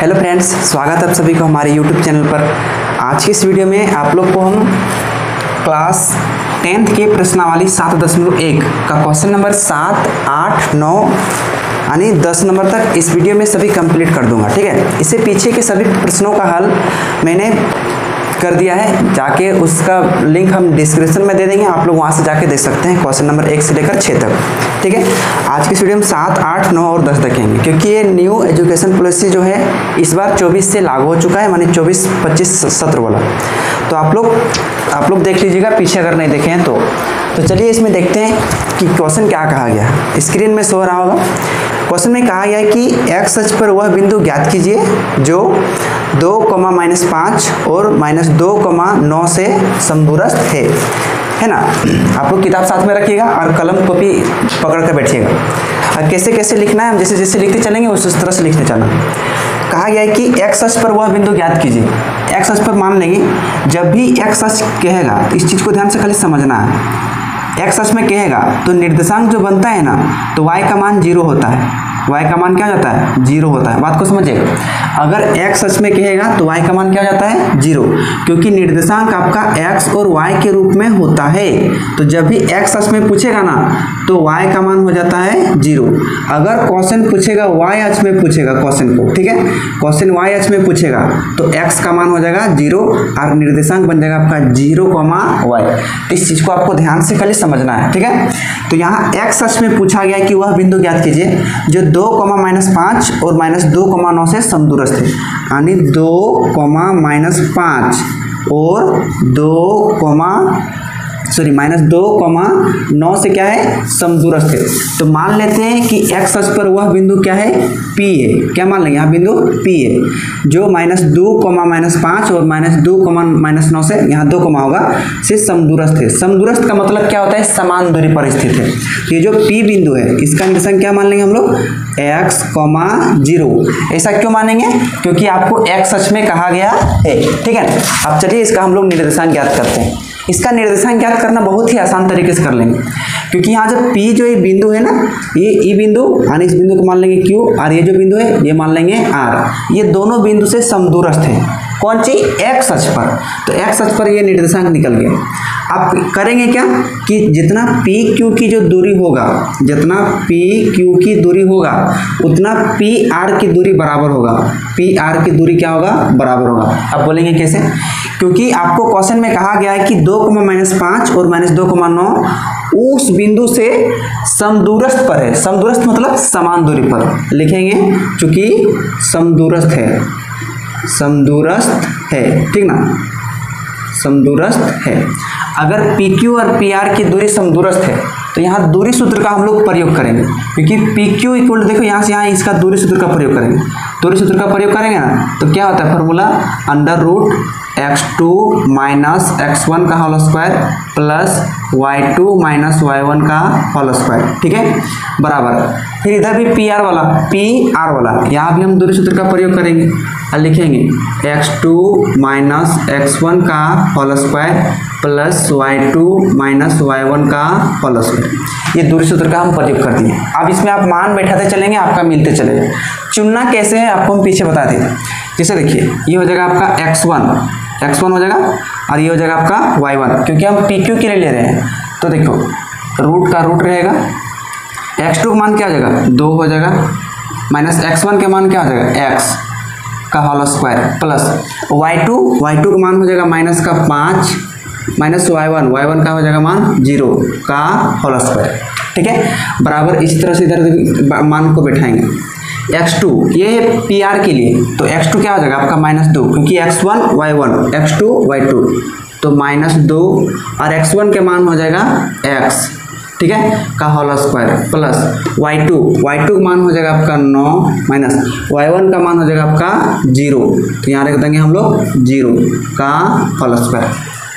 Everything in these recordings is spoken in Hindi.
हेलो फ्रेंड्स, स्वागत है आप सभी को हमारे यूट्यूब चैनल पर। आज की इस वीडियो में आप लोग को हम क्लास 10th के प्रश्नावली 7.1 का क्वेश्चन नंबर 7, 8, 9 यानी 10 नंबर तक इस वीडियो में सभी कंप्लीट कर दूंगा। ठीक है, इससे पीछे के सभी प्रश्नों का हल मैंने कर दिया है, जाके उसका लिंक हम डिस्क्रिप्शन में दे देंगे, आप लोग वहां से जाके देख सकते हैं क्वेश्चन नंबर 1 से लेकर 6 तक। ठीक है, आज की वीडियो में 7, 8, 9 और 10 देखेंगे, क्योंकि ये न्यू एजुकेशन पॉलिसी जो है इस बार 24 से लागू हो चुका है, माने 24-25 सत्र वाला। तो आप लोग देख लीजिएगा, पीछे अगर नहीं देखे हैं तो चलिए इसमें देखते हैं कि क्वेश्चन क्या कहा गया है। स्क्रीन में शो हो रहा होगा। क्वेश्चन में कहा गया है कि एक्स अक्ष पर वह बिंदु ज्ञात कीजिए जो 2,-5 और -2,9 से समदूरस्थ है ना। आप लोग किताब साथ में रखिएगा और कलम कॉपी पकड़ कर बैठिएगा। और कैसे कैसे लिखना है, हम जैसे जैसे लिखते चलेंगे उस तरह से लिखते चलना। कहा गया है कि एक्स अक्ष पर वह बिंदु ज्ञात कीजिए। एक्स अक्ष पर मान लेंगे, जब भी एक्स अक्ष कहेगा तो इस चीज़ को ध्यान से खाली समझना है। एक्स अक्ष में कहेगा तो निर्देशांक जो बनता है ना, तो y का मान 0 होता है। y का मान क्या हो जाता है? 0 होता है। बात को समझिएगा। अगर x अक्ष में कहेगा तो y का मान क्या हो जाता है? 0, क्योंकि निर्देशांक आपका x और y के रूप में होता है। तो जब भी x अक्ष में पूछेगा ना, तो y का मान हो जाता है 0। अगर क्वेश्चन पूछेगा y अक्ष में पूछेगा क्वेश्चन को, ठीक है, क्वेश्चन y अक्ष में पूछेगा तो x का मान हो जाएगा 0 और निर्देशांक बन जाएगा आपका 0,y। इस चीज को आपको ध्यान से खाली समझना है। ठीक है, तो यहाँ x अक्ष में पूछा गया कि वह बिंदु ज्ञात कीजिए जो 2,-5 और -2,9 से समदूरस्थ है, यानी 2,-5 और -2,9 से क्या है? समदूरस्थ है। तो मान लेते हैं कि x अक्ष पर वह बिंदु क्या है? P है। क्या मान लेंगे? यहाँ बिंदु P है जो -2,-5 और -2,9 से यहाँ 2 होगा से समदूरस्थ है। समदूरस्थ का मतलब क्या होता है? समान दूरी पर स्थित है। ये जो P बिंदु है इसका निर्देशांक क्या मान लेंगे हम लोग? x, 0। ऐसा क्यों मानेंगे? क्योंकि आपको x अक्ष में कहा गया है। ठीक है, अब चलिए इसका हम लोग निर्देशांक ज्ञात करते हैं। इसका निर्देशांक ज्ञात करना बहुत ही आसान तरीके से कर लेंगे, क्योंकि यहाँ जब P जो ये बिंदु है ना, ये ई बिंदु यानी इस बिंदु को मान लेंगे Q और ये जो बिंदु है ये मान लेंगे R। ये दोनों बिंदु से समदूरस्थ है। कौन सी? एक्स अक्ष पर। तो एक्स अक्ष पर ये निर्देशांक निकल गया। आप करेंगे क्या कि जितना पी क्यू की जो दूरी होगा, जितना पी क्यू की दूरी होगा उतना पी आर की दूरी बराबर होगा। पी आर की दूरी क्या होगा? बराबर होगा। अब बोलेंगे कैसे? क्योंकि आपको क्वेश्चन में कहा गया है कि 2,-5 और -2,9 उस बिंदु से समदूरस्थ पर है। समदूरस्थ मतलब समान दूरी पर लिखेंगे, चूंकि समदूरस्थ है, ठीक ना, समदूरस्थ है। अगर PQ और PR की दूरी समदूरस्थ है तो यहाँ दूरी सूत्र का हम लोग प्रयोग करेंगे, क्योंकि PQ इक्वल, देखो यहाँ से यहाँ इसका दूरी सूत्र का प्रयोग करेंगे। दूरी सूत्र का प्रयोग करेंगे ना तो क्या होता है फॉर्मूला? √x2 - x1 का whole square plus y2 - y1 का होल स्क्वायर। ठीक है, बराबर। फिर इधर भी PR वाला यहाँ भी हम दूरी सूत्र का प्रयोग करेंगे और लिखेंगे x2 - x1 का whole square plus y2 - y1 का होल स्क्वायर। ये दूरी सूत्र का हम प्रयोग कर दिए। अब इसमें आप मान बैठाते चलेंगे, आपका मिलते चलेगा। चुनना कैसे है आपको हम पीछे बता देते। जैसे देखिए, ये हो जाएगा आपका x1 हो जाएगा और ये हो जाएगा आपका y1, क्योंकि हम PQ के लिए ले रहे हैं। तो देखो रूट का रूट रहेगा, x2 का मान क्या हो जाएगा? 2 हो जाएगा, माइनस x1 के मान क्या हो जाएगा? x का होल स्क्वायर प्लस y2 का मान हो जाएगा -5 माइनस y1 का हो जाएगा मान 0 का होल स्क्वायर। ठीक है, बराबर। इसी तरह से इधर मान को बैठाएंगे। x2 ये PR के लिए, तो x2 क्या हो जाएगा आपका? -2, क्योंकि x1 y1 x2 y2 तो -2 और x1 के मान हो जाएगा x, ठीक है, का होल स्क्वायर प्लस y2 का मान हो जाएगा आपका 9 माइनस y1 का मान हो जाएगा आपका 0, तो यहाँ रख देंगे हम लोग 0 का होल स्क्वायर।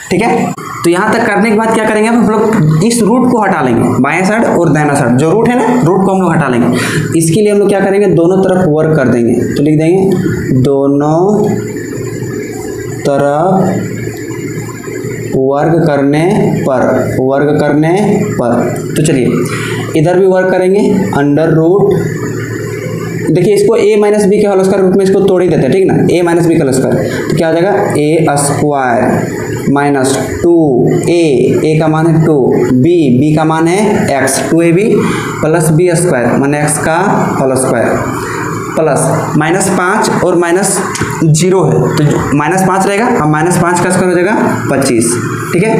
ठीक है, तो यहाँ तक करने के बाद क्या करेंगे? हम लोग इस रूट को हटा लेंगे, बाएं साइड और दाहिना साइड जो रूट है ना, रूट को हम लोग हटा लेंगे। इसके लिए हम लोग क्या करेंगे? दोनों तरफ वर्क कर देंगे। तो लिख देंगे दोनों तरफ वर्ग करने पर। तो चलिए इधर भी वर्क करेंगे, √x2 देखिए इसको a माइनस बी के होल स्क्वायर रूप में इसको तोड़ ही देते हैं, ठीक ना, a माइनस बी का होल स्क्वायर, तो क्या हो जाएगा a स्क्वायर माइनस 2a का मान है 2, b का मान है x, 2ab plus b square माने x का होल स्क्वायर प्लस -5 और -0 है तो -5 रहेगा, अब -5 का स्क्वायर हो जाएगा 25, ठीक है।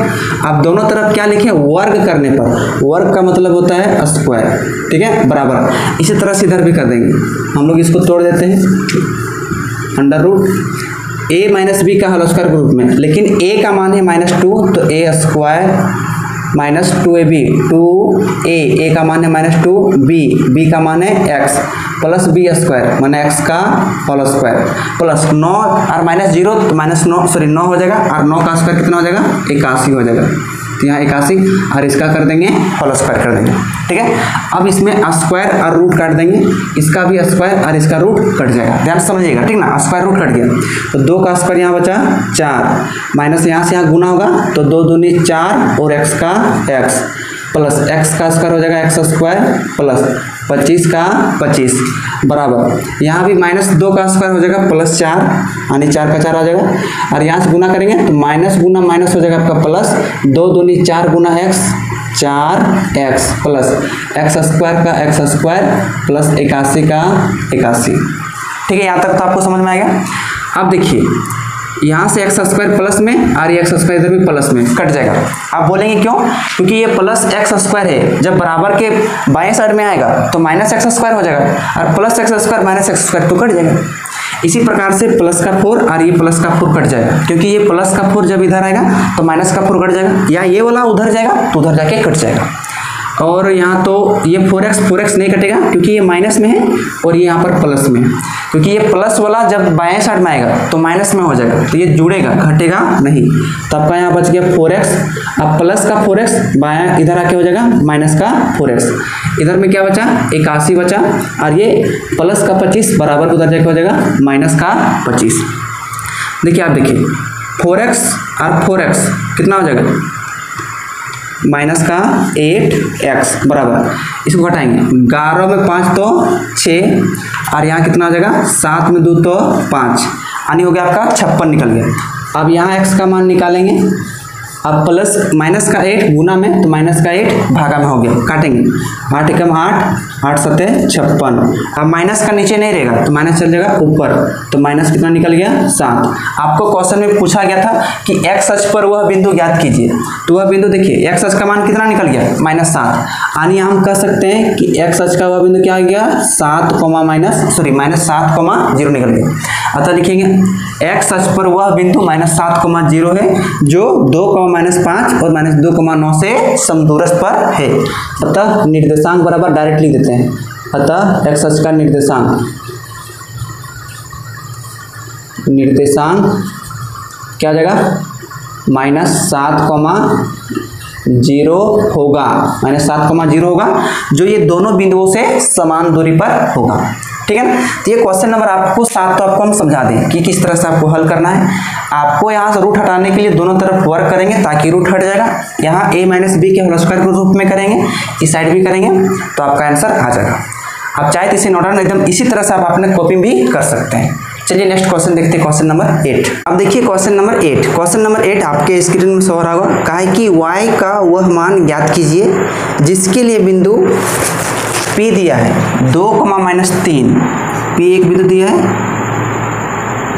अब दोनों तरफ क्या लिखे, वर्ग करने पर, वर्ग का मतलब होता है स्क्वायर, ठीक है, बराबर। इसी तरह से इधर भी कर देंगे, हम लोग इसको तोड़ देते हैं, under root a minus B का होल स्क्वायर ग्रुप में, लेकिन a का मान है -2 तो a square minus 2ab 2a का मान है -2b b का मान है x प्लस b स्क्वायर माने x का होल स्क्वायर प्लस 9 और -0 तो -9 हो जाएगा, और 9 का स्क्वायर कितना हो जाएगा 81 हो जाएगा, तो यहाँ 81 और इसका कर देंगे होल स्क्वायर कर देंगे, ठीक है। अब इसमें स्क्वायर और रूट काट देंगे, इसका भी स्क्वायर और इसका रूट कट जाएगा, ध्यान से समझिएगा, ठीक ना, स्क्वायर रूट कट गया तो 2 का स्क्वायर यहाँ बचा 4 माइनस यहाँ से यहाँ गुना होगा तो 2 दूनी 4 और x का x प्लस x का स्क्वायर हो जाएगा x स्क्वायर प्लस 25 का 25 बराबर, यहाँ भी -2 का स्क्वायर हो जाएगा प्लस 4 यानी 4 का 4 आ जाएगा, और यहाँ से गुना करेंगे तो माइनस गुना माइनस हो जाएगा आपका प्लस 2 दूनी 4 गुना x 4x plus x square का x स्क्वायर प्लस 81 का 81, ठीक है। यहाँ तक तो आपको समझ में आएगा। अब देखिए यहाँ से एक्स स्क्वायर प्लस में और ये एक्स स्क्वायर इधर भी प्लस में कट जाएगा। आप बोलेंगे क्यों, क्योंकि ये प्लस एक्स स्क्वायर है, जब बराबर के बाएं साइड में आएगा तो माइनस एक्स स्क्वायर हो जाएगा, और plus x square minus x square तो कट जाएगा। इसी प्रकार से प्लस का 4 और ये प्लस का 4 कट जाएगा, क्योंकि ये प्लस का 4 जब इधर आएगा तो माइनस का 4 कट जाएगा, या ये वाला उधर जाएगा तो उधर जाके कट जाएगा। और यहाँ तो ये 4x नहीं कटेगा क्योंकि ये माइनस में है, और ये यहाँ पर प्लस में है, क्योंकि ये प्लस वाला जब बाएं साइड में आएगा तो माइनस में हो जाएगा, तो ये जुड़ेगा घटेगा नहीं, तो आपका यहाँ बच गया 4x। अब प्लस का 4x बायां इधर आके हो जाएगा माइनस का 4x, इधर में क्या बचा 81 बचा, और ये प्लस का 25 बराबर उधर जाके हो जाएगा माइनस का 25। देखिए आप देखिए 4x और 4x कितना हो जाएगा माइनस का 8x बराबर, इसको घटाएंगे 11 में 5 तो 6, और यहाँ कितना हो जाएगा 7 में 2 तो 5, यानी हो गया आपका 56 निकल गया। अब यहाँ x का मान निकालेंगे, अब प्लस माइनस का 8 गुना में तो माइनस का 8 भागा में हो गया, काटेंगे 8 एकम 8 7 56। अब माइनस का नीचे नहीं रहेगा तो माइनस चल जाएगा ऊपर, तो माइनस कितना निकल गया 7। आपको क्वेश्चन में पूछा गया था कि x अक्ष पर वह बिंदु ज्ञात कीजिए, तो वह बिंदु देखिए x अक्ष का मान कितना निकल गया -7, यानी हम कह सकते हैं कि x अक्ष का वह बिंदु क्या आ गया 7 -7,0 निकल गया। अतः लिखेंगे x अक्ष पर वह बिंदु -7,0 है जो 2,-5 और -2,9 से समदूरस्थ पर है। अतः निर्देशांक बराबर डायरेक्ट लिख देते हैं, अतः x अक्ष का निर्देशांक क्या आ जाएगा -7,0 होगा, -7,0 होगा, जो ये दोनों बिंदुओं से समान दूरी पर होगा, ठीक है ना। तो ये क्वेश्चन नंबर आपको 7 तो आपको हम समझा दें कि किस तरह से आपको हल करना है। आपको यहाँ से रूट हटाने के लिए दोनों तरफ वर्क करेंगे ताकि रूट हट जाएगा, यहाँ a माइनस बी के होल स्क्वायर के रूप में करेंगे, इस साइड भी करेंगे तो आपका आंसर आ जाएगा। आप चाहे तो इसे नोट डाउन एकदम इसी तरह से आप अपने कॉपी भी कर सकते हैं। चलिए नेक्स्ट क्वेश्चन देखते हैं, क्वेश्चन नंबर 8। अब देखिए क्वेश्चन नंबर 8 आपके स्क्रीन में शो हो रहा होगा। कहा है कि y का वह मान ज्ञात कीजिए जिसके लिए बिंदु P दिया है 2,-3, P एक बिंदु दिया है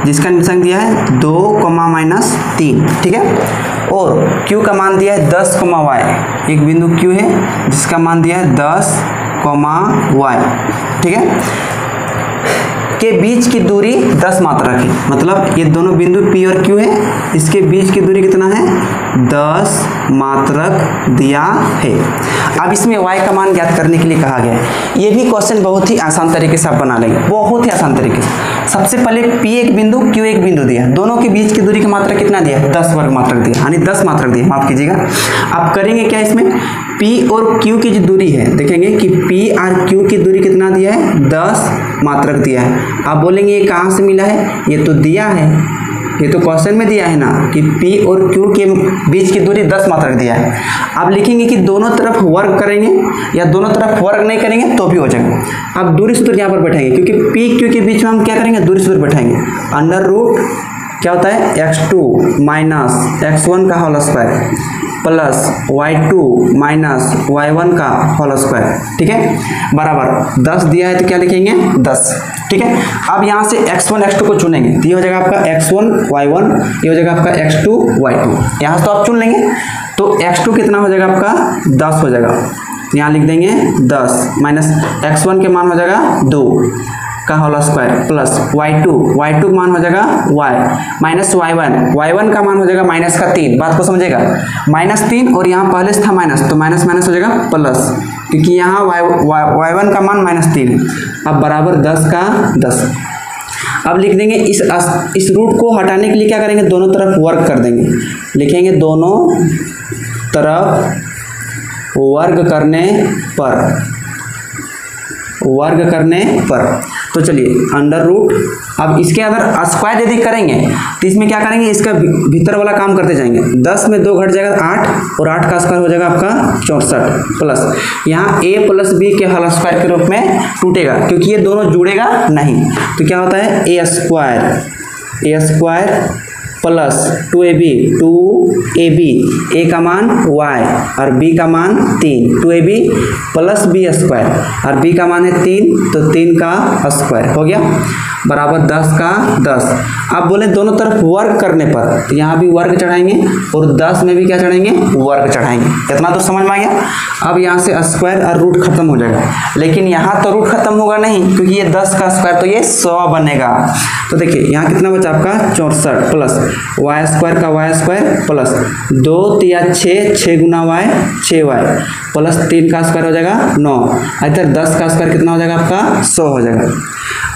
जिसका निर्देशांक दिया है 2,-3, ठीक है, और Q का मान दिया है 10,y, एक बिंदु Q है जिसका मान दिया है 10,y, ठीक है, के बीच की दूरी 10 मात्रक है, मतलब ये दोनों बिंदु P और Q है, इसके बीच की दूरी कितना है 10 मात्रक दिया है। अब इसमें y का मान ज्ञात करने के लिए कहा गया है। ये भी क्वेश्चन बहुत ही आसान तरीके से आप बना लेंगे, बहुत ही आसान तरीके से। सबसे पहले P एक बिंदु Q एक बिंदु दिया, दोनों के बीच की दूरी की मात्रा कितना दिया 10 वर्ग मात्रक दिया, यानी 10 मात्रक दिया, माफ कीजिएगा। आप करेंगे क्या, इसमें P और Q की जो दूरी है देखेंगे कि P और Q की दूरी कितना दिया है 10 मात्रक दिया है। आप बोलेंगे ये कहाँ से मिला है, ये तो दिया है, ये तो क्वेश्चन में दिया है ना कि P और Q के बीच की दूरी 10 मात्रक दिया है। अब लिखेंगे कि दोनों तरफ वर्ग करेंगे या दोनों तरफ वर्ग नहीं करेंगे तो भी हो जाएगा। अब दूरी सूत्र यहाँ पर बैठाएंगे क्योंकि P Q के बीच में हम क्या करेंगे, दूरी सूत्र बैठाएंगे। अंडर रूट क्या होता है, x2 माइनस x1 का whole square plus y2 minus y1 का होल स्क्वायर, ठीक है, बराबर 10 दिया है तो क्या लिखेंगे 10, ठीक है। अब यहाँ से x1 x2 को चुनेंगे तो ये हो जाएगा आपका x1 y1, ये हो जाएगा आपका x2 y2। यहाँ से तो आप चुन लेंगे तो x2 कितना हो जाएगा आपका 10 हो जाएगा, यहाँ लिख देंगे 10 माइनस x1 के मान हो जाएगा 2 का होल स्क्वायर प्लस y2 का मान हो जाएगा y माइनस y1 का मान हो जाएगा माइनस का 3, बात को समझेगा, माइनस 3 और यहाँ पहले से था माइनस तो माइनस माइनस हो जाएगा प्लस, क्योंकि यहाँ y1 का मान माइनस 3 है। अब बराबर 10 का 10। अब लिख देंगे इस रूट को हटाने के लिए क्या करेंगे, दोनों तरफ वर्ग कर देंगे, लिखेंगे दोनों तरफ वर्ग करने पर तो चलिए अंडर रूट। अब इसके अगर स्क्वायर यदि करेंगे तो इसमें क्या करेंगे, इसका भीतर वाला काम करते जाएंगे। 10 में 2 घट जाएगा 8 और 8 का स्क्वायर हो जाएगा आपका 64 प्लस यहाँ a प्लस b के होल स्क्वायर के रूप में टूटेगा क्योंकि ये दोनों जुड़ेगा नहीं, तो क्या होता है a square plus 2ab a का मान y और b का मान 3, 2ab प्लस b स्क्वायर और b का मान है 3 तो 3 का स्क्वायर हो गया बराबर 10 का 10। अब बोले दोनों तरफ वर्ग करने पर तो यहाँ भी वर्ग चढ़ाएंगे और 10 में भी क्या चढ़ाएंगे, वर्ग चढ़ाएंगे। इतना तो समझ में आ गया। अब यहाँ से स्क्वायर और रूट खत्म हो जाएगा, लेकिन यहाँ तो रूट खत्म होगा नहीं क्योंकि ये 10 का स्क्वायर तो ये 100 बनेगा। तो देखिए यहाँ कितना बचा आपका 64 प्लस y स्क्वायर का y स्क्वायर प्लस 2 तिया 6 गुना y 6y प्लस 3 का स्क्वायर हो जाएगा 9, इधर 10 का स्क्वायर कितना हो जाएगा आपका 100 हो जाएगा।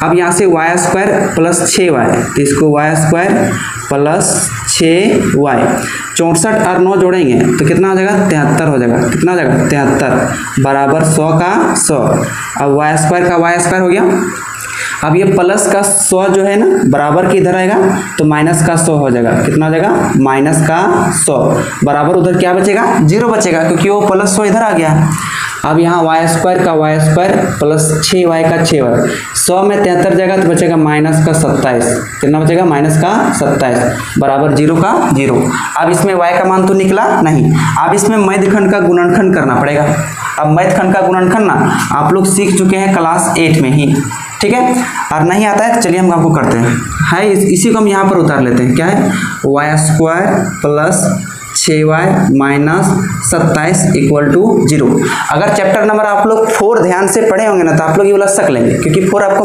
अब यहाँ से y स्क्वायर प्लस 6y तो इसको y स्क्वायर प्लस 6y 64 और 9 जोड़ेंगे तो कितना हो जाएगा 73 हो जाएगा, कितना हो जाएगा 73 बराबर 100 का 100। अब y स्क्वायर का y स्क्वायर हो गया। अब ये प्लस का 100 जो है ना बराबर के इधर आएगा तो माइनस का 100 हो जाएगा, कितना हो जाएगा माइनस का 100 बराबर उधर क्या बचेगा 0 बचेगा क्योंकि वो प्लस 100 इधर आ गया। अब यहाँ y स्क्वायर का y स्क्वायर प्लस 6y का 6y 100 में 73 जाएगा तो बचेगा माइनस का 27, कितना बचेगा माइनस का 27 बराबर 0 का 0। अब इसमें y का मान तो निकला नहीं, अब इसमें मध्यखंड का गुणनखंड करना पड़ेगा। अब मध्यखंड का गुणनखंड ना आप लोग सीख चुके हैं क्लास 8 में ही, ठीक है, और नहीं आता है चलिए हम आपको करते हैं इसी को हम यहाँ पर उतार लेते हैं। क्या है y square plus 6y minus 27 equal to 0। अगर चैप्टर नंबर आप लोग 4 ध्यान से पढ़े होंगे ना तो आप लोग ये वाला सक लेंगे क्योंकि 4 आपको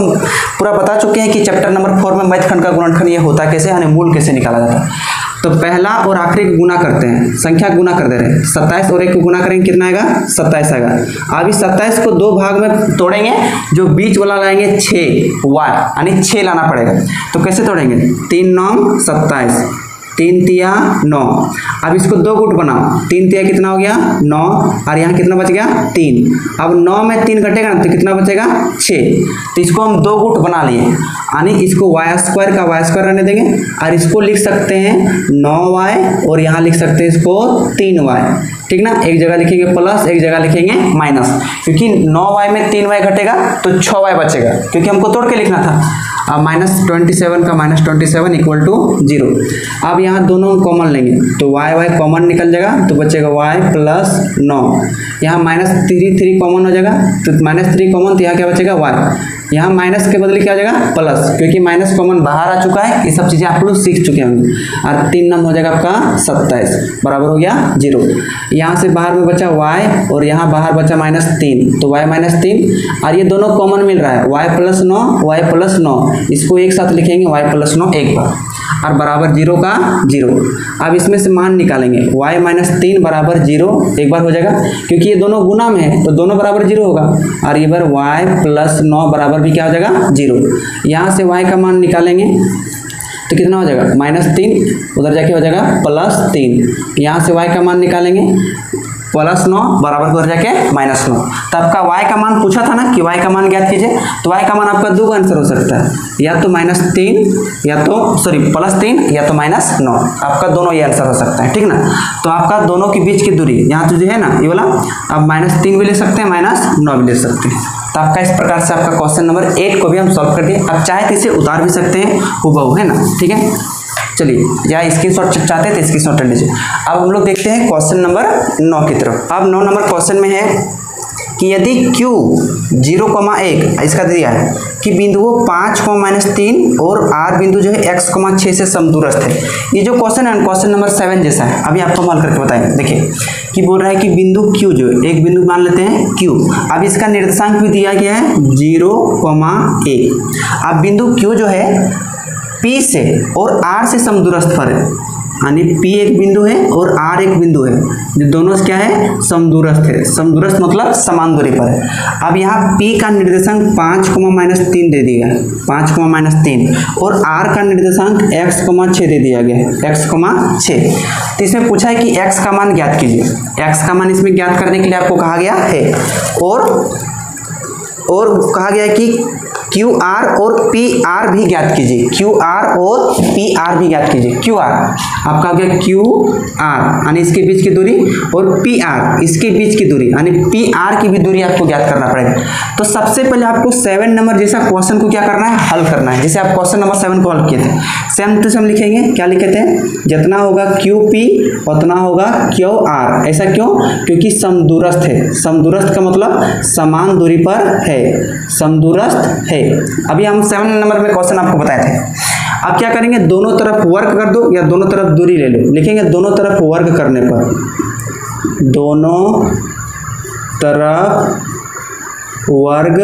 पूरा बता चुके हैं कि चैप्टर नंबर 4 में मध्यखंड का गुणनखंड ये होता कैसे, यानी मूल कैसे निकाला जाता है। तो पहला और आखिरी को गुना करते हैं, संख्या गुना कर दे रहे हैं, 27 और 1 को गुना करेंगे कितना आएगा 27 आएगा। अब इस 27 को 2 भाग में तोड़ेंगे, जो बीच वाला लाएंगे 6y यानी 6 लाना पड़ेगा। तो कैसे तोड़ेंगे 3 9 27 3 तिया 9। अब इसको 2 गुट बनाओ, 3 तिया कितना हो गया 9 और यहाँ कितना बच गया 3। अब 9 में 3 घटेगा ना तो कितना बचेगा 6, तो इसको हम 2 गुट बना लिए यानी इसको y स्क्वायर का y स्क्वायर रहने देंगे और इसको लिख सकते हैं 9y और यहाँ लिख सकते हैं इसको 3y, ठीक ना। एक जगह लिखेंगे प्लस एक जगह लिखेंगे माइनस, क्योंकि 9y में 3y घटेगा तो 6y बचेगा क्योंकि हमको तोड़ के लिखना था। अब माइनस 27 का माइनस 27 इक्वल टू 0। अब यहाँ दोनों कॉमन लेंगे तो y कॉमन निकल जाएगा तो बचेगा y प्लस 9। यहाँ माइनस 3 कॉमन हो जाएगा तो माइनस 3 कॉमन तो यहाँ क्या बचेगा y। यहाँ माइनस के बदले क्या हो जाएगा प्लस, क्योंकि माइनस कॉमन बाहर आ चुका है। ये सब चीज़ें आप लोग सीख चुके होंगे। और 3 नम हो जाएगा आपका 27 बराबर हो गया 0। यहाँ से बाहर में बचा y और यहाँ बाहर बचा माइनस 3 तो y माइनस 3 और ये दोनों कॉमन मिल रहा है y प्लस 9 y प्लस 9, इसको एक साथ लिखेंगे y प्लस 9 एक बार और बराबर 0 का 0। अब इसमें से मान निकालेंगे y माइनस 3 बराबर 0 एक बार हो जाएगा क्योंकि ये दोनों गुना में है तो दोनों बराबर 0 होगा और ये बार y प्लस 9 बराबर भी क्या हो जाएगा 0। यहाँ से y का मान निकालेंगे तो कितना हो जाएगा माइनस 3, उधर जाके हो जाएगा प्लस 3। यहाँ से y का मान निकालेंगे प्लस 9 बराबर हो जाके -9। तो आपका y का मान पूछा था ना कि y का मान ज्ञात कीजिए, तो y का मान आपका दो आंसर हो सकता है, या तो -3 या तो +3 या तो -9, आपका दोनों ये आंसर हो सकता है, ठीक ना। तो आपका दोनों के बीच की दूरी यहाँ तो जो है ना ये वाला, आप -3 भी ले सकते हैं, -9 भी ले सकते हैं। तो आपका इस प्रकार से आपका क्वेश्चन नंबर 8 को भी हम सॉल्व कर दिए। अब चाहे तो इसे उतार भी सकते हैं हुबहू, है ना, ठीक है। चलिए, या स्क्रीनशॉट चाहते हैं तो स्क्रीनशॉट ले लीजिए। अब हम लोग देखते हैं क्वेश्चन नंबर 9 की तरफ। अब 9 नंबर क्वेश्चन में है कि यदि Q 0,1 इसका दिया है कि बिंदुओं 5,-3 और R बिंदु जो है x,6 से समदूरस्थ है। ये जो क्वेश्चन है क्वेश्चन नंबर 7 जैसा है, अभी आपको हल करके बताएंगे। देखिए कि बोल रहा है कि बिंदु Q जो एक बिंदु मान लेते हैं Q, अब इसका निर्देशांक भी दिया गया है 0,1। अब बिंदु Q जो है P से और R से समदूरस्थ पर है, यानी P एक बिंदु है और R एक बिंदु है, जो दोनों क्या है, समदूरस्थ है। समदूरस्थ मतलब समान दूरी पर है। अब यहाँ P का निर्देशांक 5,-3 दे दिया, 5,-3, और R का निर्देशांक x,6 दे दिया गया है, x,6। तो इसमें पूछा है कि x का मान ज्ञात कीजिए। x का मान इसमें ज्ञात करने के लिए आपको कहा गया है, और कहा गया है कि QR और PR भी ज्ञात कीजिए, QR और PR भी ज्ञात कीजिए। QR आपका हो गया QR यानी इसके बीच की दूरी, और PR इसके बीच की दूरी, यानी PR की भी दूरी आपको ज्ञात करना पड़ेगा। तो सबसे पहले आपको 7 नंबर जैसा क्वेश्चन को क्या करना है, हल करना है। जैसे आप क्वेश्चन नंबर 7 को हल किए थे, सेम टू सेम लिखेंगे। क्या लिखे थे, जितना होगा QP उतना होगा QR। ऐसा क्यों, क्योंकि समदूरस्थ है। समदूरस्थ का मतलब समान दूरी पर है, समदूरस्थ है। अभी हम 7 नंबर में क्वेश्चन आपको बताए थे। अब क्या करेंगे, दोनों तरफ वर्ग कर दो या दोनों तरफ दूरी ले लो। लिखेंगे दोनों तरफ वर्ग करने पर, दोनों तरफ वर्ग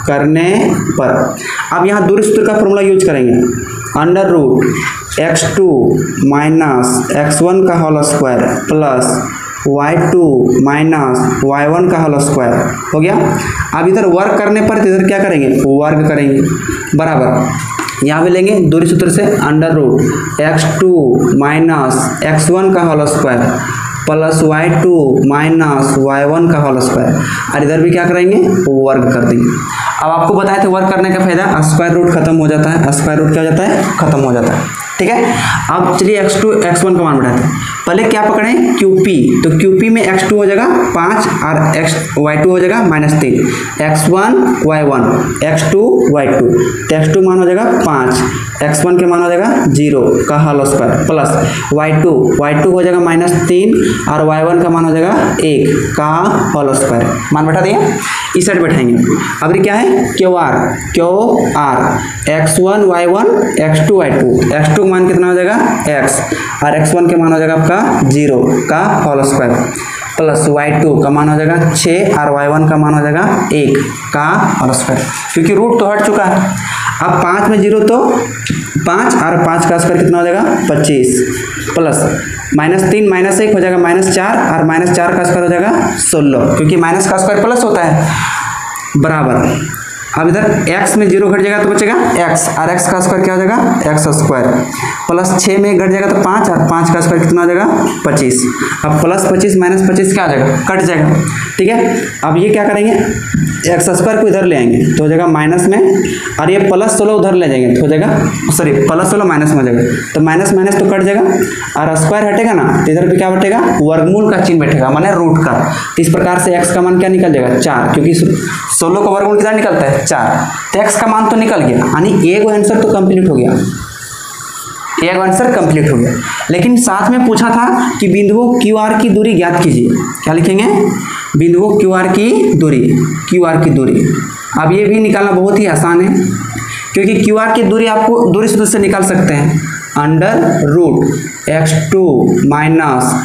करने पर। अब यहाँ दूरी सूत्र का फॉर्मूला यूज करेंगे, √x2 - x1 का whole square plus y2 - y1 का होल स्क्वायर हो गया। अब इधर वर्ग करने पर इधर क्या करेंगे, वर्ग करेंगे, बराबर यहाँ भी लेंगे दूरी सूत्र से, √x2 - x1 का whole square plus y2 - y1 का होल स्क्वायर, और इधर भी क्या करेंगे, वर्ग कर देंगे। अब आपको बताए थे वर्ग करने का फायदा, स्क्वायर रूट खत्म हो जाता है, स्क्वायर रूट क्या हो जाता है, खत्म हो जाता है, ठीक है। अब चलिए x2 x1 का मान बढ़ाते हैं। पहले क्या पकड़ें, QP, तो QP में x2 हो जाएगा 5 और y2 हो जाएगा -3, x1 y1 x2 y2, तो x2 मान हो जाएगा 5, x1 के मान हो जाएगा 0 का होल स्क्वायर प्लस y2 हो जाएगा -3 और y1 का मान हो जाएगा 1 का होल स्क्वायर। मान बैठा दिया, इस साइड बैठाएंगे। अब क्या है, QR x1 y1 x2 y2, x2 का मान कितना हो जाएगा x, और x1 के मान हो जाएगा आपका 0 का होल स्क्वायर प्लस y2 का मान हो जाएगा 6 और y1 का मान हो जाएगा 1 का होल स्क्वायर, क्योंकि रूट तो हट चुका है। अब 5 में 0 तो 5 और 5 का स्क्वायर कितना हो जाएगा 25 प्लस -3 -1 हो जाएगा -4 और -4 का स्क्वायर हो जाएगा 16, क्योंकि माइनस का स्क्वायर प्लस होता है, बराबर। अब इधर x में 0 घट जाएगा तो बचेगा x, और x का स्क्वायर क्या हो जाएगा, x स्क्वायर प्लस 6 में घट जाएगा तो 5 और 5 का स्क्वायर कितना हो जाएगा 25। अब प्लस 25 - 25 क्या हो जाएगा, कट जाएगा, ठीक है। अब ये क्या करेंगे, x स्क्वायर को इधर ले आएंगे तो हो जाएगा माइनस में, और ये प्लस 16 उधर ले जाएंगे तो हो जाएगा, सॉरी प्लस 16 माइनस में हो जाएगा, तो माइनस माइनस तो कट जाएगा, और स्क्वायर हटेगा ना, तो इधर भी क्या बैठेगा, वर्गमूल का चिन्ह बैठेगा, माने रूट का। इस प्रकार से x का मान क्या निकल जाएगा 4, क्योंकि 16 का वर्गमूल कितना निकलता है 4, तो x का मान तो निकल गया, यानी एक आंसर तो कंप्लीट हो गया, एक आंसर कंप्लीट हो गया। लेकिन साथ में पूछा था कि बिंदुओं QR की दूरी ज्ञात कीजिए। क्या लिखेंगे, बिंदुओं QR की दूरी। अब ये भी निकालना बहुत ही आसान है, क्योंकि QR की दूरी आपको दूरी सूत्र से निकाल सकते हैं, √x2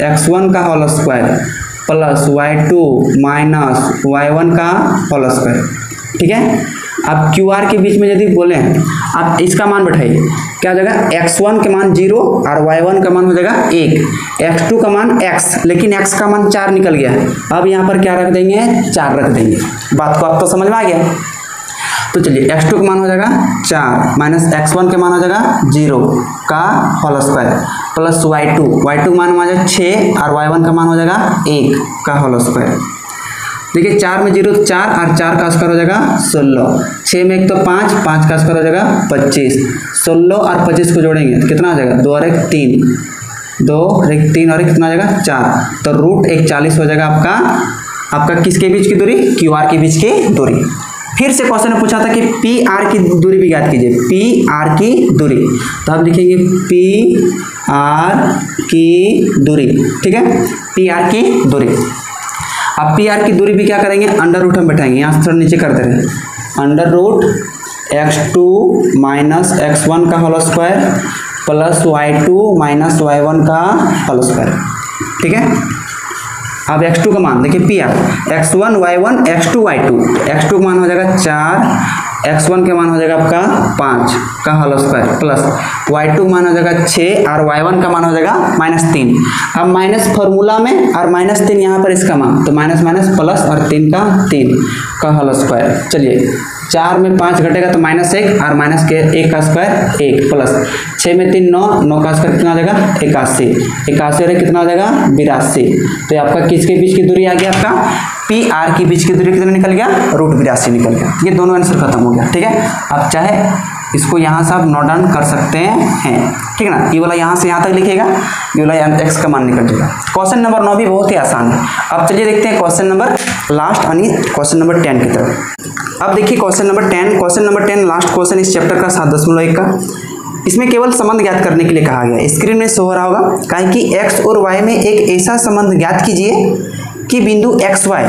- x1 का whole square plus y2 - y1 का होल स्क्वायर, ठीक है। अब QR के बीच में यदि बोले, अब इसका मान बैठाइए, क्या हो जाएगा, x1 के मान 0 और y1 का मान हो जाएगा 1, x2 का मान x, लेकिन x का मान 4 निकल गया। अब यहाँ पर क्या रख देंगे, 4 रख देंगे। बात को आप तो समझ में आ गया। तो चलिए x2 का मान हो जाएगा 4 माइनस x1 के मान हो जाएगा 0 का होल स्क्वायर प्लस y2 का मान हो जाएगा 6 और y1 का मान हो जाएगा 1 का होल स्क्वायर। देखिए 4 में 0 4 और 4 का स्क्वायर हो जाएगा 16, 6 में 1 तो 5, 5 का स्क्वायर हो जाएगा 25, 16 और 25 को जोड़ेंगे तो कितना हो जाएगा 2 और 1 3, 2 और 1 3 और 1 कितना हो जाएगा 4, तो रूट 140 हो जाएगा आपका किसके बीच की दूरी, क्यू आर के बीच की दूरी। फिर से क्वेश्चन में पूछा था कि पी आर की दूरी भी ज्ञात कीजिए, पी आर की दूरी, तो आप लिखेंगे पी आर की दूरी, ठीक है, पी आर की दूरी। अब पी आर की दूरी भी क्या करेंगे, अंडर रूट हम बैठाएंगे, यहाँ से थोड़ा नीचे कर दे रहे हैं, under root x2 minus x1 का whole square plus y2 minus y1 का होल स्क्वायर, ठीक है। अब x2 का मान देखिए P R x1 y1 x2 y2, x2 का मान हो जाएगा 4, x1 के मान हो जाएगा आपका 5 का होल स्क्वायर प्लस y2 का मान हो जाएगा 6 और y1 का मान हो जाएगा -3। अब माइनस फॉर्मूला में और -3 यहाँ पर इसका मान, तो माइनस माइनस प्लस और 3 का होल स्क्वायर। चलिए 4 में 5 घटेगा तो -1 और माइनस के 1 का स्क्वायर 1 प्लस 6 में 3 9, 9 का स्क्वायर कितना हो जाएगा 81, 81 और कितना हो जाएगा 82। तो आपका किसके बीच की दूरी आ गया, आपका पी आर की बीच की दूरी कितना निकल गया, रूट 82 निकल गया। ये दोनों आंसर खत्म हो गया, ठीक है। आप चाहे इसको यहाँ से आप नोट डाउन कर सकते हैं, ठीक है ना। ये वाला यहाँ से यहाँ तक लिखेगा, ये वाला x का मान निकल जाएगा। क्वेश्चन नंबर 9 भी बहुत ही आसान है। अब चलिए देखते हैं क्वेश्चन नंबर लास्ट यानी क्वेश्चन नंबर 10 की तरफ। अब देखिए क्वेश्चन नंबर 10 लास्ट क्वेश्चन इस चैप्टर का 7.1 का। इसमें केवल संबंध ज्ञात करने के लिए कहा गया है। स्क्रीन में शो हो रहा होगा, कहें कि x और y में एक ऐसा संबंध ज्ञात कीजिए कि बिंदु एक्स वाई,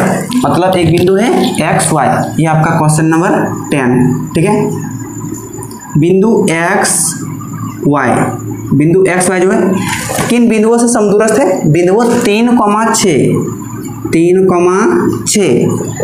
मतलब एक बिंदु है एक्स वाई, ये आपका क्वेश्चन नंबर 10, ठीक है। बिंदु एक्स वाई जो है किन बिंदुओं से समदूरस्थ है, बिंदुओं 3,6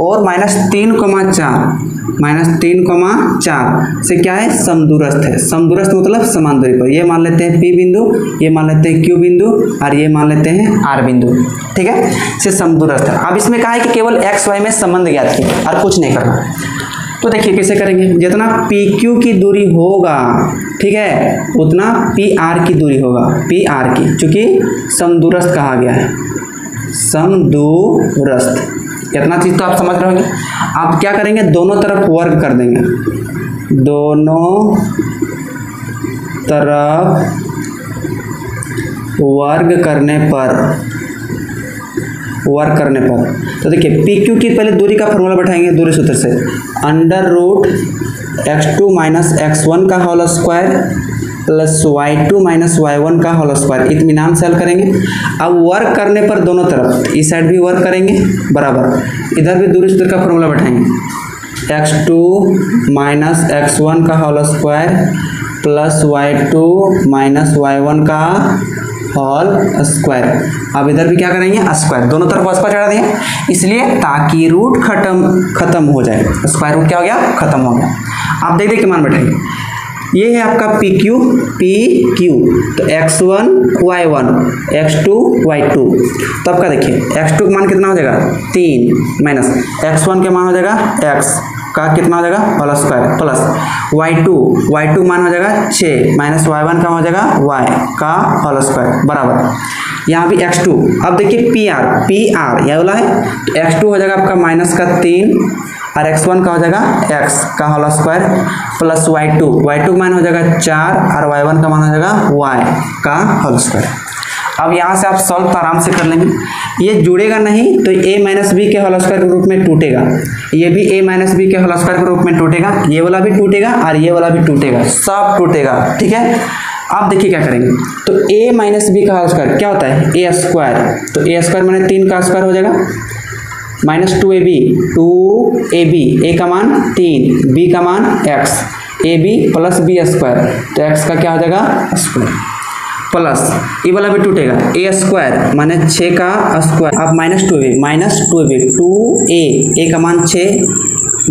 और -3,4 से क्या है, समदूरस्थ है। समदूरस्थ मतलब समान दूरी पर। ये मान लेते हैं P बिंदु, ये मान लेते हैं Q बिंदु और ये मान लेते हैं R बिंदु, ठीक है, से समदूरस्थ है। अब इसमें कहा है कि केवल x y में संबंध ज्ञात कीजिए और कुछ नहीं करना। तो देखिए कैसे करेंगे, जितना PQ की दूरी होगा, ठीक है, उतना PR की दूरी होगा, PR की, क्योंकि समदूरस्थ कहा गया है, समदूरस्थ। इतना चीज तो आप समझ रहे होंगे। आप क्या करेंगे, दोनों तरफ वर्ग कर देंगे, दोनों तरफ वर्ग करने पर तो देखिए PQ की पहले दूरी का फॉर्मूला बैठाएंगे दूरी सूत्र से, under root x2 minus x1 का whole square plus y2 minus y1 का होल स्क्वायर, इत्मीनान से हल करेंगे। अब वर्क करने पर दोनों तरफ, इस साइड भी वर्क करेंगे बराबर, इधर भी दूरी सूत्र का फॉर्मूला बैठाएंगे, x2 माइनस x1 का whole square plus y2 minus y1 का होल स्क्वायर। अब इधर भी क्या करेंगे, स्क्वायर, दोनों तरफ स्क्वायर चढ़ा देंगे, इसलिए ताकि रूट खत्म हो जाए, स्क्वायर रूट क्या हो गया, खत्म हो गया। आप देख के मान बैठेंगे, ये है आपका PQ, तो x1 y1 x2 y2, तो आपका देखिए x2 का मान कितना हो जाएगा 3 माइनस x1 के मान हो जाएगा x का कितना हो जाएगा होल स्क्वायर प्लस y2 मान हो जाएगा 6 माइनस y1 का हो जाएगा y का होल स्क्वायर बराबर यहाँ भी x2। अब देखिए PR यह वाला है, x2 हो जाएगा आपका माइनस का 3 और x1 का हो जाएगा x का होल स्क्वायर प्लस y2 मान हो जाएगा 4 और y1 का मान हो जाएगा y का होल स्क्वायर। अब यहाँ से आप सॉल्व तो आराम से कर लेंगे, ये जुड़ेगा नहीं तो a माइनस बी के होल स्क्वायर के रूप में टूटेगा, ये भी a माइनस बी के होल स्क्वायर के रूप में टूटेगा, ये वाला भी टूटेगा और ये वाला भी टूटेगा, सब टूटेगा, ठीक है। आप देखिए क्या करेंगे, तो a माइनस बी का होल स्क्वायर क्या होता है a स्क्वायर, तो a स्क्वायर माने 3 का स्क्वायर हो जाएगा माइनस 2ab, a का मान 3, b का मान x, ab plus B square, तो x का क्या हो जाएगा स्क्वायर प्लस ये वाला भी टूटेगा, a स्क्वायर माने 6 का स्क्वायर, अब -2ab 2a, a का मान 6,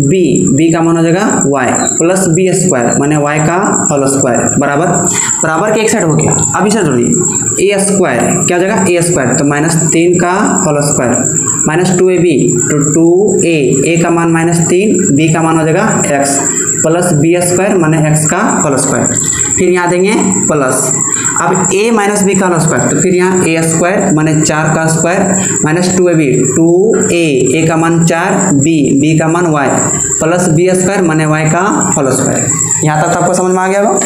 बी का मान हो जाएगा वाई प्लस बी स्क्वायर माने वाई का होल स्क्वायर बराबर के एक साइड हो गया। अब इसे जोड़िए ए स्क्वायर क्या हो जाएगा ए स्क्वायर तो -3 का होल स्क्वायर माइनस 2ab तो 2a का मान -3 b का मान हो जाएगा x प्लस बी स्क्वायर माने x का होल स्क्वायर फिर यहाँ देंगे प्लस अब a माइनस बी का होल स्क्वायर तो फिर यहाँ a स्क्वायर माने 4 का स्क्वायर माइनस 2ab 2a का मान 4 b का मान y प्लस बी स्क्वायर माने y का होल स्क्वायर। यहाँ तक आपको समझ में आ गया होगा।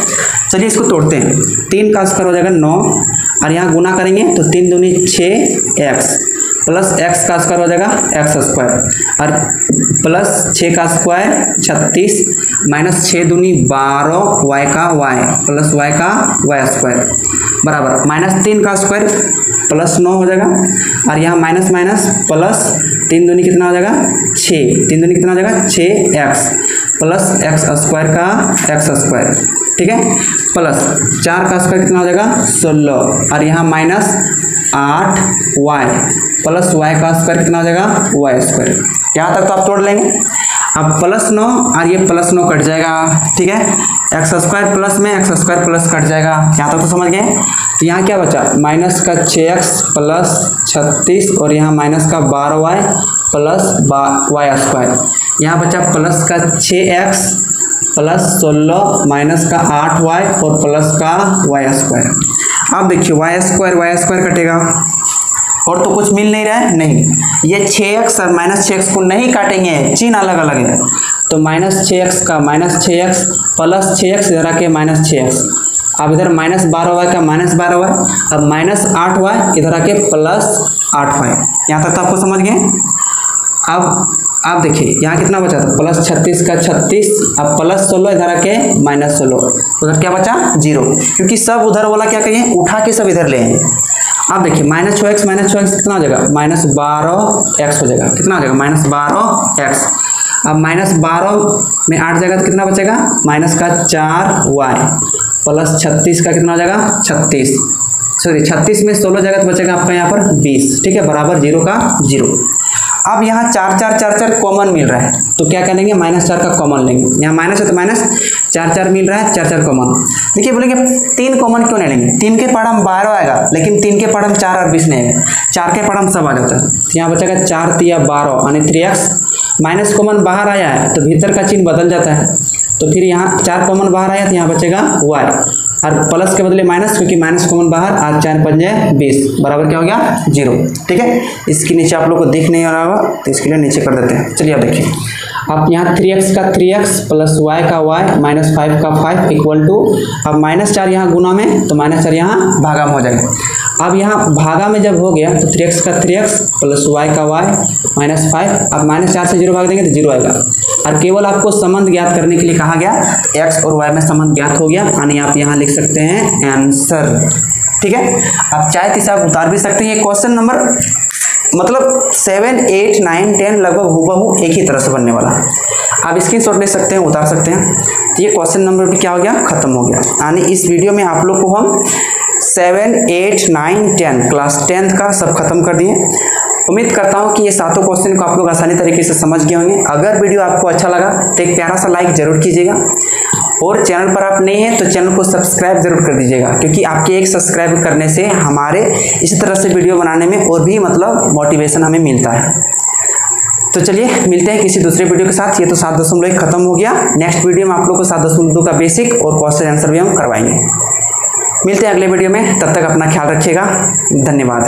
चलिए इसको तोड़ते हैं। 3 का स्क्वायर हो जाएगा 9 और यहाँ गुना करेंगे तो 3 दूनी 6x प्लस x का स्क्वायर हो जाएगा x स्क्वायर और प्लस 6 का स्क्वायर 36 माइनस 6 दूनी 12 y का y प्लस y का y स्क्वायर बराबर -3 का स्क्वायर प्लस 9 हो जाएगा और यहाँ माइनस माइनस प्लस 3 दूनी कितना हो जाएगा 6 3 दूनी कितना हो जाएगा 6x प्लस x स्क्वायर का x स्क्वायर ठीक है प्लस 4 का स्क्वायर कितना हो जाएगा 16 और यहाँ माइनस 8y प्लस y का स्क्वायर कितना हो जाएगा y स्क्वायर। यहाँ तक तो आप तोड़ लेंगे। अब प्लस 9 और ये प्लस 9 कट जाएगा ठीक है एक्स स्क्वायर प्लस में एक्स स्क्वायर प्लस कट जाएगा। यहाँ तक तो समझ गए। तो यहाँ क्या बचा माइनस का 6x प्लस 36 और यहाँ माइनस का 12y प्लस y स्क्वायर। यहाँ बचा प्लस का 6x प्लस 16 माइनस का 8y और प्लस का y स्क्वायर। अब देखिए y स्क्वायर कटेगा और तो कुछ मिल नहीं रहा है नहीं ये 6x और -6x को नहीं काटेंगे चिन्ह अलग अलग है तो -6x का -6x प्लस 6x इधर आके -6x अब इधर -12y का -12y अब -8y इधर आके प्लस 8y। यहाँ तक तो आपको समझ गए। अब आप देखिए यहाँ कितना बचा था प्लस 36 का 36 अब प्लस 16 इधर आके -16 उधर क्या बचा 0 क्योंकि सब उधर वाला क्या कहिए उठा के सब इधर ले आए। अब देखिए -6x कितना हो जाएगा -12x हो जाएगा कितना हो जाएगा -12x। अब -12 में 8 जाएगा तो कितना बचेगा माइनस का 4y प्लस 36 का कितना हो जाएगा 36 में 16 जाएगा तो बचेगा आपका यहाँ पर 20 ठीक है बराबर 0 का 0। अब यहाँ 4 कॉमन मिल रहा है तो क्या करेंगे -4 का कॉमन लेंगे। यहाँ माइनस है तो -4 मिल रहा है 4 कॉमन। देखिए बोलेंगे 3 कॉमन क्यों नहीं लेंगे 3 के पढ़म 12 आएगा लेकिन 3 के पढ़म 4 और 20 नहीं आएगा 4 के पढ़म सब आ जाता है। तो यहाँ बचेगा 4 3 12 यानी 3x माइनस कॉमन बाहर आया है तो भीतर का चिन्ह बदल जाता है तो फिर यहाँ 4 कॉमन बाहर आया तो यहाँ बचेगा y और प्लस के बदले माइनस क्योंकि माइनस कॉमन बाहर आज 4 5 20 बराबर क्या हो गया 0 ठीक है। इसके नीचे आप लोग को दिख नहीं आ रहा होगा तो इसके लिए नीचे कर देते हैं। चलिए आप देखिए अब यहाँ 3x का 3x प्लस y का y -5 का 5 इक्वल टू अब -4 यहाँ गुना में तो -4 यहाँ भागा में हो जाएगा। अब यहाँ भागा में जब हो गया तो 3x का 3x प्लस y का y -5 अब -4 से 0 भाग देंगे तो 0 आएगा और केवल आपको संबंध ज्ञात करने के लिए कहा गया x और y में संबंध ज्ञात हो गया यानी आप यहाँ लिख सकते हैं आंसर ठीक है। आप चाहे तो इसे आप उतार भी सकते हैं। ये क्वेश्चन नंबर मतलब 7 8 9 10 लगभग हूबहू एक ही तरह से बनने वाला है। आप स्क्रीनशॉट ले सकते हैं उतार सकते हैं। तो ये क्वेश्चन नंबर भी क्या हो गया खत्म हो गया यानी इस वीडियो में आप लोग को हम 7 8 9 10 क्लास 10th का सब खत्म कर दिए। उम्मीद करता हूँ कि ये सातों क्वेश्चन को आप लोग आसानी तरीके से समझ गए होंगे। अगर वीडियो आपको अच्छा लगा तो एक प्यारा सा लाइक जरूर कीजिएगा और चैनल पर आप नए हैं तो चैनल को सब्सक्राइब जरूर कर दीजिएगा क्योंकि आपके एक सब्सक्राइब करने से हमारे इसी तरह से वीडियो बनाने में और भी मतलब मोटिवेशन हमें मिलता है। तो चलिए मिलते हैं किसी दूसरे वीडियो के साथ। ये तो 7.1 खत्म हो गया। नेक्स्ट वीडियो में आप लोग को 7.2 का बेसिक और क्वेश्चन आंसर भी हम करवाएंगे। मिलते हैं अगले वीडियो में, तब तक अपना ख्याल रखिएगा। धन्यवाद।